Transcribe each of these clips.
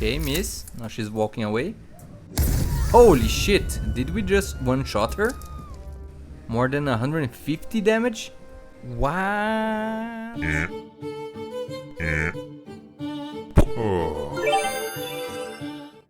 Okay, miss. Now she's walking away. Holy shit, did we just one-shot her? More than 150 damage? What?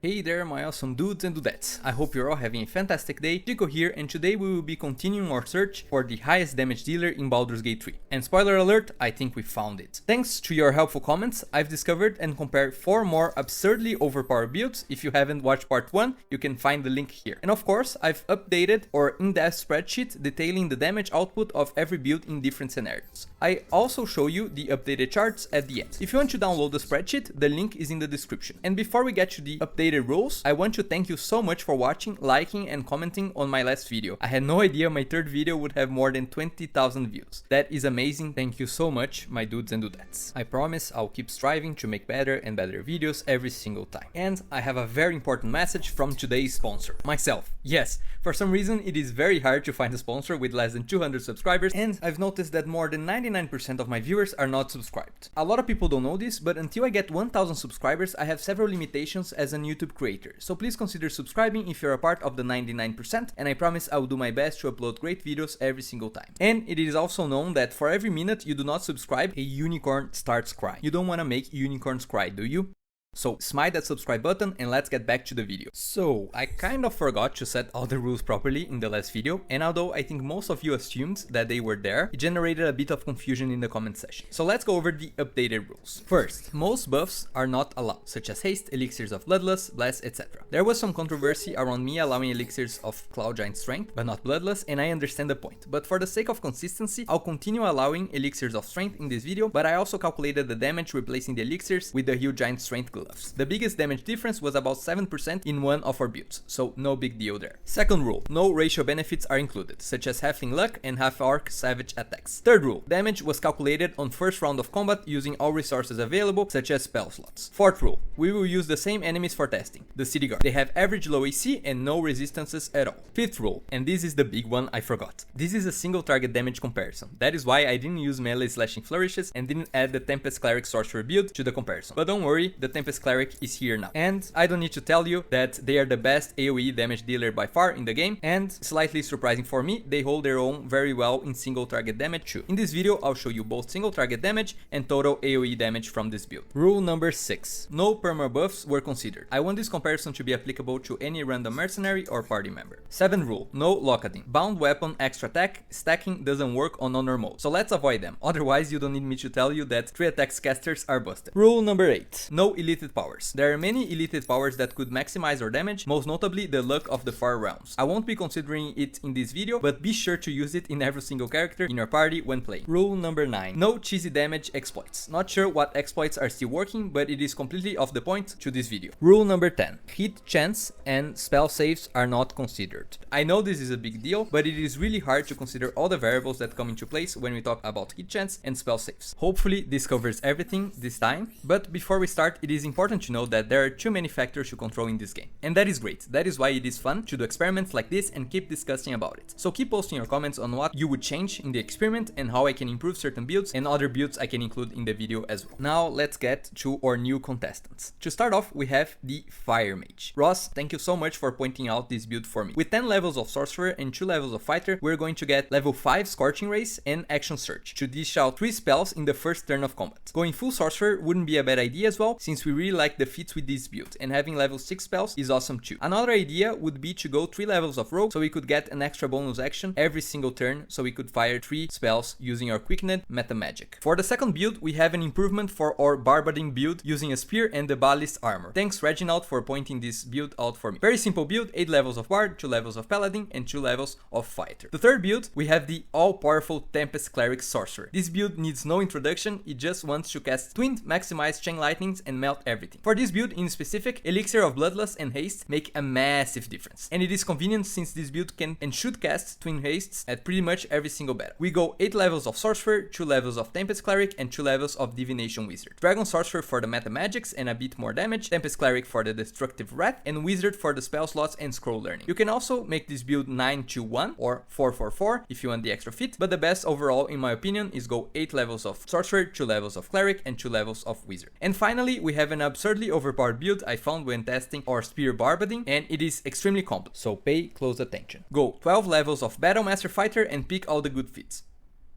Hey there my awesome dudes and dudettes, I hope you're all having a fantastic day. Chico here, and today we will be continuing our search for the highest damage dealer in Baldur's Gate 3. And spoiler alert, I think we found it. Thanks to your helpful comments, I've discovered and compared 4 more absurdly overpowered builds. If you haven't watched part 1, you can find the link here. And of course, I've updated our in-depth spreadsheet detailing the damage output of every build in different scenarios. I also show you the updated charts at the end. If you want to download the spreadsheet, the link is in the description. And before we get to the updated rules, I want to thank you so much for watching, liking and commenting on my last video. I had no idea my third video would have more than 20,000 views. That is amazing, thank you so much my dudes and dudettes. I promise I'll keep striving to make better and better videos every single time. And I have a very important message from today's sponsor, myself. Yes, for some reason it is very hard to find a sponsor with less than 200 subscribers, and I've noticed that more than 99% of my viewers are not subscribed. A lot of people don't know this, but until I get 1000 subscribers I have several limitations as a YouTube creator, so please consider subscribing if you're a part of the 99%, and I promise I will do my best to upload great videos every single time. And it is also known that for every minute you do not subscribe, a unicorn starts crying. You don't want to make unicorns cry, do you? So smite that subscribe button and let's get back to the video. So I kind of forgot to set all the rules properly in the last video, and although I think most of you assumed that they were there, it generated a bit of confusion in the comment section. So let's go over the updated rules. First, most buffs are not allowed, such as haste, elixirs of bloodlust, bless, etc. There was some controversy around me allowing elixirs of cloud giant strength, but not bloodlust, and I understand the point. But for the sake of consistency, I'll continue allowing elixirs of strength in this video, but I also calculated the damage replacing the elixirs with the huge giant strength gloves. The biggest damage difference was about 7% in one of our builds, so no big deal there. Second rule, no racial benefits are included, such as halfling luck and half-orc savage attacks. Third rule, damage was calculated on first round of combat using all resources available, such as spell slots. Fourth rule, we will use the same enemies for testing, the city guard. They have average low AC and no resistances at all. Fifth rule, and this is the big one I forgot. This is a single target damage comparison. That is why I didn't use melee slashing flourishes and didn't add the Tempest Cleric Sorcerer build to the comparison. But don't worry, the Tempest Cleric is here now. And I don't need to tell you that they are the best AoE damage dealer by far in the game, and slightly surprising for me, they hold their own very well in single target damage too. In this video, I'll show you both single target damage and total AoE damage from this build. Rule number 6. No perma buffs were considered. I want this comparison to be applicable to any random mercenary or party member. 7th rule. No lockading. Bound weapon extra attack stacking doesn't work on honor mode, so let's avoid them. Otherwise, you don't need me to tell you that 3 attacks casters are busted. Rule number 8. No elite powers. There are many elite powers that could maximize our damage, most notably the luck of the far realms. I won't be considering it in this video, but be sure to use it in every single character in your party when playing. Rule number 9. No cheesy damage exploits. Not sure what exploits are still working, but it is completely off the point to this video. Rule number 10. Hit chance and spell saves are not considered. I know this is a big deal, but it is really hard to consider all the variables that come into place when we talk about hit chance and spell saves. Hopefully this covers everything this time, but before we start, it is important to know that there are too many factors to control in this game. And that is great. That is why it is fun to do experiments like this and keep discussing about it. So keep posting your comments on what you would change in the experiment and how I can improve certain builds and other builds I can include in the video as well. Now let's get to our new contestants. To start off, we have the Fire Mage. Ross, thank you so much for pointing out this build for me. With 10 levels of Sorcerer and 2 levels of Fighter, we're going to get level 5 Scorching Race and Action Surge to dish out 3 spells in the first turn of combat. Going full Sorcerer wouldn't be a bad idea as well, since we really like the feats with this build, and having level 6 spells is awesome too. Another idea would be to go 3 levels of Rogue, so we could get an extra bonus action every single turn, so we could fire 3 spells using our Quickened meta magic. For the second build, we have an improvement for our Barbading build using a spear and the Ballist armor. Thanks Reginald for pointing this build out for me. Very simple build, 8 levels of Bard, 2 levels of Paladin and 2 levels of Fighter. The third build, we have the all-powerful Tempest Cleric Sorcerer. This build needs no introduction, it just wants to cast Twin, maximize Chain Lightnings and melt everything. For this build in specific, Elixir of Bloodlust and Haste make a massive difference, and it is convenient since this build can and should cast Twin Hastes at pretty much every single battle. We go 8 levels of Sorcerer, 2 levels of Tempest Cleric and 2 levels of Divination Wizard. Dragon Sorcerer for the meta magics and a bit more damage, Tempest Cleric for the destructive wrath, and Wizard for the spell slots and scroll learning. You can also make this build 9-2-1 or 4-4-4 if you want the extra fit, but the best overall in my opinion is go 8 levels of Sorcerer, 2 levels of Cleric and 2 levels of Wizard. And finally we have have an absurdly overpowered build I found when testing our Spear Barbading, and it is extremely complex, so pay close attention. Go 12 levels of Battle Master Fighter and pick all the good feats.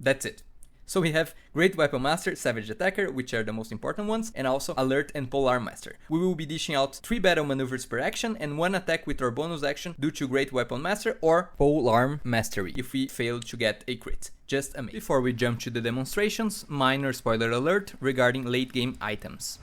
That's it. So we have Great Weapon Master, Savage Attacker, which are the most important ones, and also Alert and Polearm Master. We will be dishing out 3 battle maneuvers per action and 1 attack with our bonus action due to Great Weapon Master or Polearm Mastery if we fail to get a crit. Just amazing. Before we jump to the demonstrations, minor spoiler alert regarding late game items.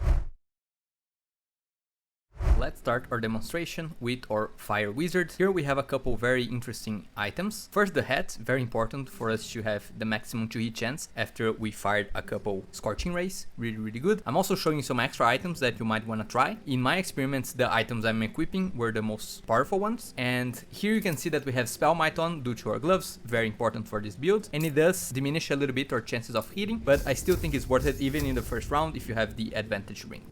Let's start our demonstration with our Fire Wizard. Here we have a couple very interesting items. First, the hat, very important for us to have the maximum 2-hit chance after we fired a couple Scorching Rays. Really good. I'm also showing some extra items that you might want to try. In my experiments, the items I'm equipping were the most powerful ones. And here you can see that we have Spell Might on due to our gloves, very important for this build. And it does diminish a little bit our chances of hitting, but I still think it's worth it even in the first round if you have the advantage ring.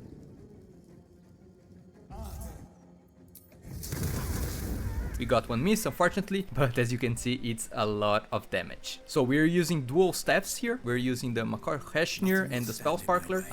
We got one miss, unfortunately, but as you can see, it's a lot of damage. So we're using dual staffs here. We're using the Makoheshnir and the Spell Sparkler.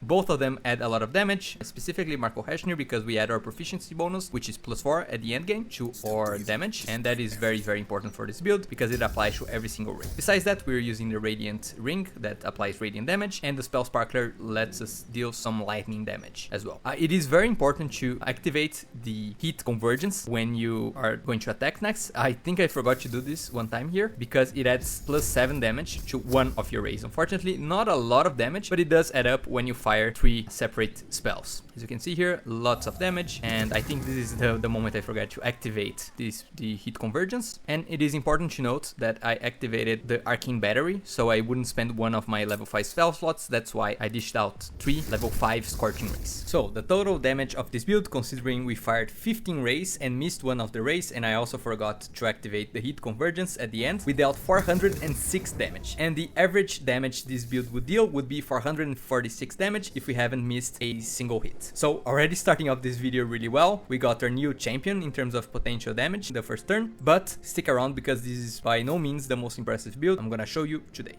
Both of them add a lot of damage, specifically Makoheshnir because we add our proficiency bonus, which is +4 at the end game to our damage. And that is very important for this build because it applies to every single ring. Besides that, we're using the Radiant Ring that applies Radiant damage, and the Spell Sparkler lets us deal some lightning damage as well. It is very important to activate the hit convergence when you are going to attack next. I think I forgot to do this one time here because it adds +7 damage to one of your rays. Unfortunately, not a lot of damage, but it does add up when you fire 3 separate spells. As you can see here, lots of damage, and I think this is the moment I forgot to activate the hit convergence. And it is important to note that I activated the Arcane Battery, so I wouldn't spend one of my level 5 spell slots. That's why I dished out 3 level 5 Scorching Rays. So the total damage of this build, considering we fired 15 rays and missed one of the rays, and I also forgot to activate the hit convergence at the end, we dealt 406 damage. And the average damage this build would deal would be 446 damage if we haven't missed a single hit. So already starting off this video really well, we got our new champion in terms of potential damage in the first turn, but stick around because this is by no means the most impressive build I'm gonna show you today.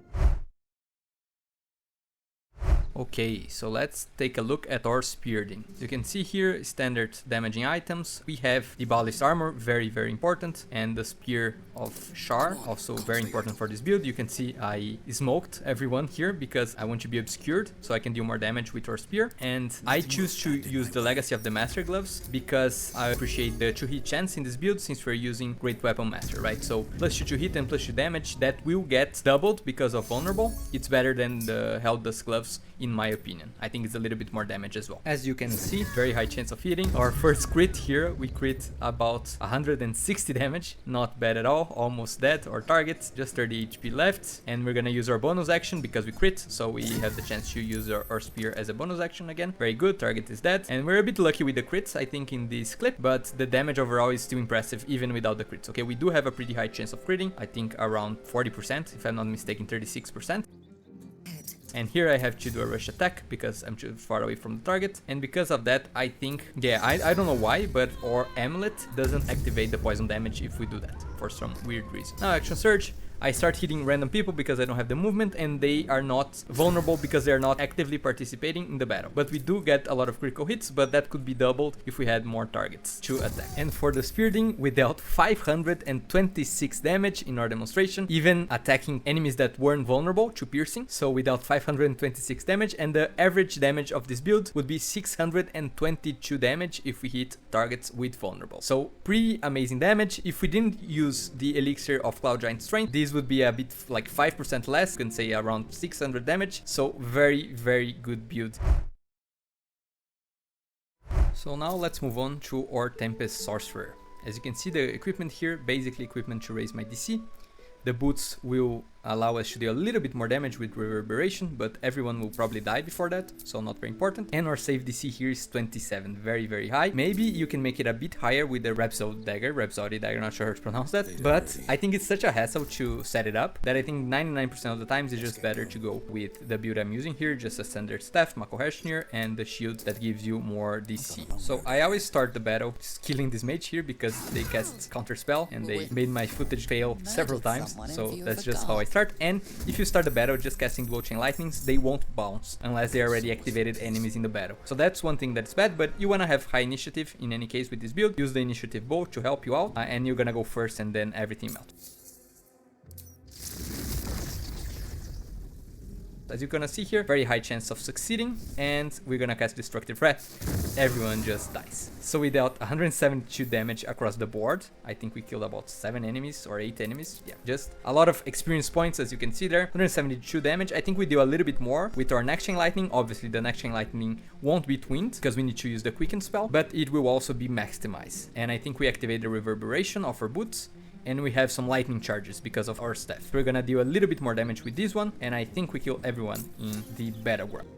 Okay, so let's take a look at our Speardin. As you can see here, standard damaging items. We have the Ballist Armor, very important, and the Spear of Shar, also very important for this build. You can see I smoked everyone here because I want to be obscured, so I can deal more damage with our Spear. And I choose to use the Legacy of the Master Gloves because I appreciate the 2-hit chance in this build since we're using Great Weapon Master, right? So +2 hit and +2 damage, that will get doubled because of Vulnerable. It's better than the Held Dust Gloves in my opinion. I think it's a little bit more damage as well. As you can see, very high chance of hitting. Our first crit here, we crit about 160 damage. Not bad at all, almost dead. Our target, just 30 HP left. And we're gonna use our bonus action because we crit, so we have the chance to use our spear as a bonus action again. Very good, target is dead. And we're a bit lucky with the crits, I think, in this clip, but the damage overall is still impressive even without the crits. Okay, we do have a pretty high chance of critting, I think around 40%, if I'm not mistaken, 36%. And here I have to do a rush attack because I'm too far away from the target. And because of that, I think, yeah, I don't know why, but our amulet doesn't activate the poison damage if we do that for some weird reason. Now action surge. I start hitting random people because I don't have the movement, and they are not vulnerable because they are not actively participating in the battle. But we do get a lot of critical hits, but that could be doubled if we had more targets to attack. And for the Speardin, we dealt 526 damage in our demonstration, even attacking enemies that weren't vulnerable to piercing. So we dealt 526 damage, and the average damage of this build would be 622 damage if we hit targets with vulnerable. So pretty amazing damage. If we didn't use the elixir of Cloud Giant Strength, this would be a bit like 5% less, you can say around 600 damage. So very good build. So now let's move on to our Tempest Sorcerer. As you can see, the equipment here, basically equipment to raise my DC. The boots will allow us to do a little bit more damage with reverberation, but everyone will probably die before that, so not very important. And our save DC here is 27, very high. Maybe you can make it a bit higher with the Rhapsody Dagger, not sure how to pronounce that, but I think it's such a hassle to set it up that I think 99% of the times it's just better to go with the build I'm using here, just a standard staff, Makoheshnir, and the shield that gives you more DC. So I always start the battle killing this mage here because they cast counter spell and they made my footage fail several times, so that's just how I start, and if you start the battle just casting dual chain lightnings, they won't bounce unless they already activated enemies in the battle. So that's one thing that's bad, but you wanna have high initiative in any case with this build. Use the initiative bow to help you out, and you're gonna go first and then everything melts. As you're gonna see here, very high chance of succeeding, and we're gonna cast Destructive Wrath. Everyone just dies. So we dealt 172 damage across the board. I think we killed about 7 enemies or 8 enemies. Yeah, just a lot of experience points, as you can see there. 172 damage. I think we do a little bit more with our Next Chain Lightning. Obviously, the Next Chain Lightning won't be twinned because we need to use the Quicken spell, but it will also be maximized. And I think we activate the Reverberation of our boots, and we have some lightning charges because of our staff. We're gonna deal a little bit more damage with this one, and I think we kill everyone in the battleground.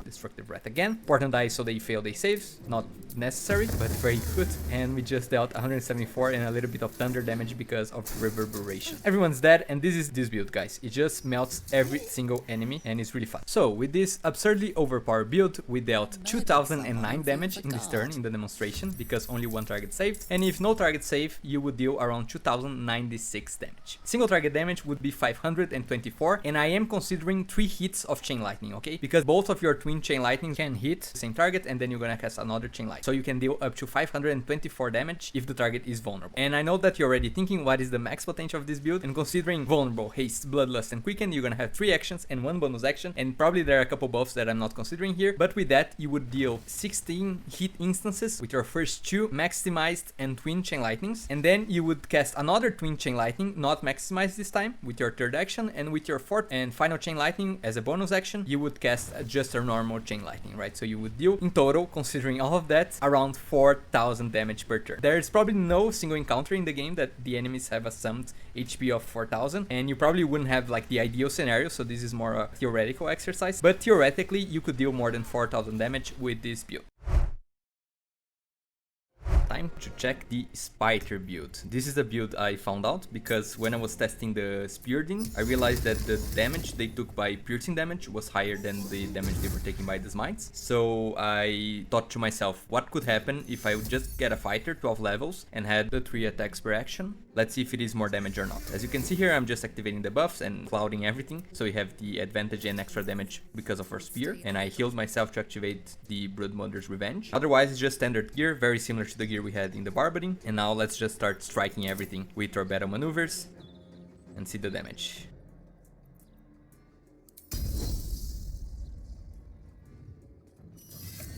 Destructive Wrath again. Important die so they fail their saves. Not necessary, but very good. And we just dealt 174 and a little bit of thunder damage because of Reverberation. Everyone's dead, and this is this build, guys. It just melts every single enemy, and it's really fun. So with this absurdly overpowered build, we dealt 2009 damage in this turn in the demonstration because only one target saved. And if no target save, you would deal around 2096 damage. Single target damage would be 524, and I am considering 3 hits of Chain Lightning, okay? Because both of your twin Chain Lightning can hit the same target, and then you're gonna cast another Chain Lightning. So you can deal up to 524 damage if the target is vulnerable. And I know that you're already thinking what is the max potential of this build, and considering Vulnerable, Haste, Bloodlust, and Quicken, you're gonna have 3 actions and 1 bonus action, and probably there are a couple buffs that I'm not considering here, but with that you would deal 16 hit instances with your first 2 maximized and twin Chain Lightnings, and then you would cast another twin Chain Lightning, not maximized this time, with your 3rd action, and with your 4th and final Chain Lightning as a bonus action, you would cast just a normal Chain Lightning, right? So you would deal in total, considering all of that, around 4000 damage per turn. There's probably no single encounter in the game that the enemies have a summed HP of 4000, and you probably wouldn't have like the ideal scenario, so this is more a theoretical exercise, but theoretically you could deal more than 4000 damage with this build. Time to check the Spither build. This is a build I found out because when I was testing the Speardin, I realized that the damage they took by piercing damage was higher than the damage they were taking by the smites. So I thought to myself, what could happen if I would just get a fighter 12 levels and had the 3 attacks per action? Let's see if it is more damage or not. As you can see here, I'm just activating the buffs and clouding everything. So we have the advantage and extra damage because of our spear, and I healed myself to activate the Broodmother's Revenge. Otherwise, it's just standard gear, very similar to the gear we had in the Barbading. And now let's just start striking everything with our battle maneuvers and see the damage.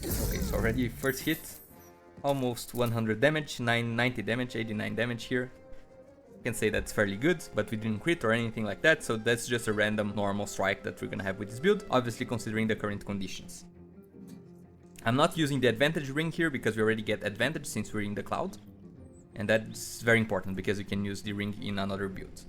Okay, so already first hit, almost 100 damage, 90 damage, 89 damage here. Can say that's fairly good, but we didn't crit or anything like that, so that's just a random normal strike that we're gonna have with this build, obviously considering the current conditions. I'm not using the advantage ring here because we already get advantage since we're in the cloud, and that's very important because you can use the ring in another build.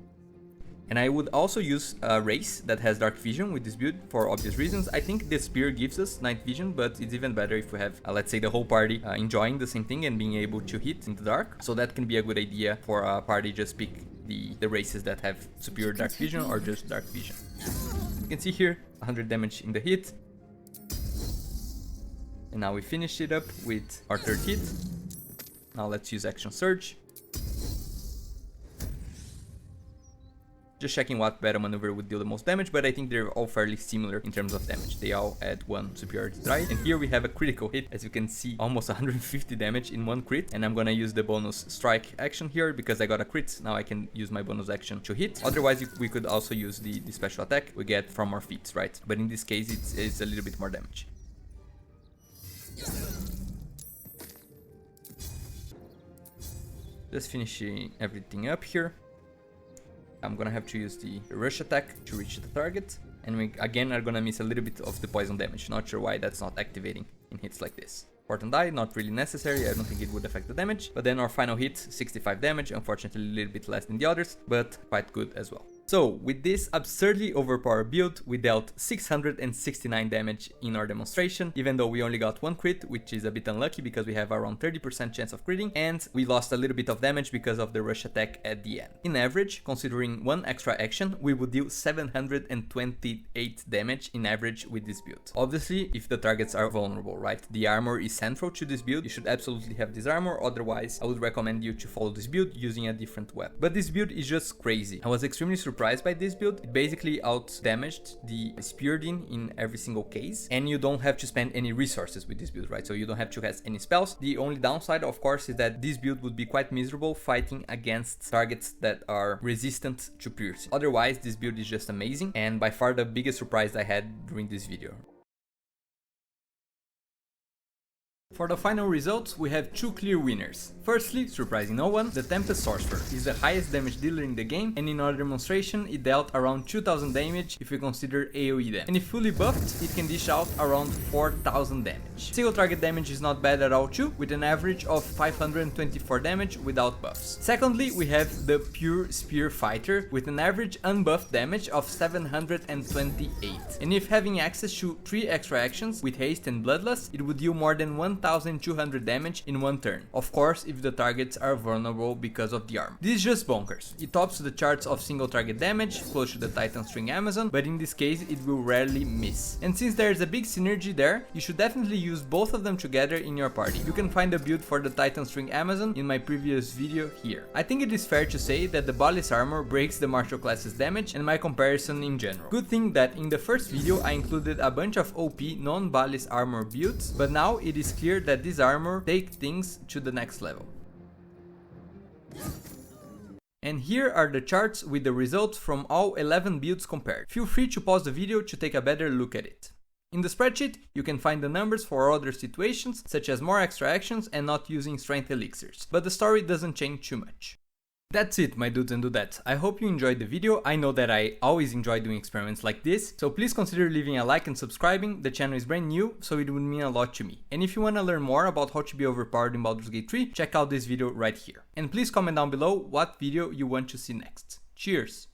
And I would also use a race that has dark vision with this build for obvious reasons. I think the spear gives us night vision, but it's even better if we have, let's say, the whole party enjoying the same thing and being able to hit in the dark. So that can be a good idea for a party. Just pick the races that have superior dark vision or just dark vision. You can see here 100 damage in the hit. And now we finished it up with our 3rd hit. Now let's use Action Surge. Just checking what battle maneuver would deal the most damage, but I think they're all fairly similar in terms of damage. They all add 1 superiority die, and here we have a critical hit. As you can see, almost 150 damage in 1 crit, and I'm gonna use the bonus strike action here because I got a crit. Now I can use my bonus action to hit. Otherwise, we could also use the special attack we get from our feats, right? But in this case, it's a little bit more damage. Just finishing everything up here. I'm gonna have to use the rush attack to reach the target, and we again are gonna miss a little bit of the poison damage. Not sure why that's not activating in hits like this. Important die, not really necessary, I don't think it would affect the damage. But then our final hit, 65 damage, unfortunately a little bit less than the others, but quite good as well. So, with this absurdly overpowered build, we dealt 669 damage in our demonstration, even though we only got 1 crit, which is a bit unlucky because we have around 30% chance of critting, and we lost a little bit of damage because of the rush attack at the end. In average, considering 1 extra action, we would deal 728 damage in average with this build. Obviously, if the targets are vulnerable, right? The armor is central to this build, you should absolutely have this armor, otherwise I would recommend you to follow this build using a different weapon. But this build is just crazy. I was extremely surprised by this build. It basically out-damaged the Speardin in every single case, and you don't have to spend any resources with this build, right? So you don't have to cast any spells. The only downside, of course, is that this build would be quite miserable fighting against targets that are resistant to piercing. Otherwise, this build is just amazing, and by far the biggest surprise I had during this video. For the final results, we have 2 clear winners. Firstly, surprising no one, the Tempest Sorcerer is the highest damage dealer in the game, and in our demonstration it dealt around 2000 damage if we consider AoE damage. And if fully buffed, it can dish out around 4000 damage. Single target damage is not bad at all too, with an average of 524 damage without buffs. Secondly, we have the Pure Spear Fighter with an average unbuffed damage of 728. And if having access to 3 extra actions with haste and bloodlust, it would deal more than 1200 damage in 1 turn. Of course, if the targets are vulnerable because of the armor. This is just bonkers. It tops the charts of single target damage, close to the Titan String Amazon, but in this case it will rarely miss. And since there is a big synergy there, you should definitely use both of them together in your party. You can find a build for the Titan String Amazon in my previous video here. I think it is fair to say that the Ballis armor breaks the martial class's damage and my comparison in general. Good thing that in the first video I included a bunch of OP non-Ballis armor builds, but now it is clear that this armor takes things to the next level. And here are the charts with the results from all 11 builds compared. Feel free to pause the video to take a better look at it. In the spreadsheet, you can find the numbers for other situations, such as more extra actions and not using strength elixirs, but the story doesn't change too much. That's it, my dudes and dudettes. I hope you enjoyed the video. I know that I always enjoy doing experiments like this, so please consider leaving a like and subscribing. The channel is brand new, so it would mean a lot to me. And if you want to learn more about how to be overpowered in Baldur's Gate 3, check out this video right here. And please comment down below what video you want to see next. Cheers!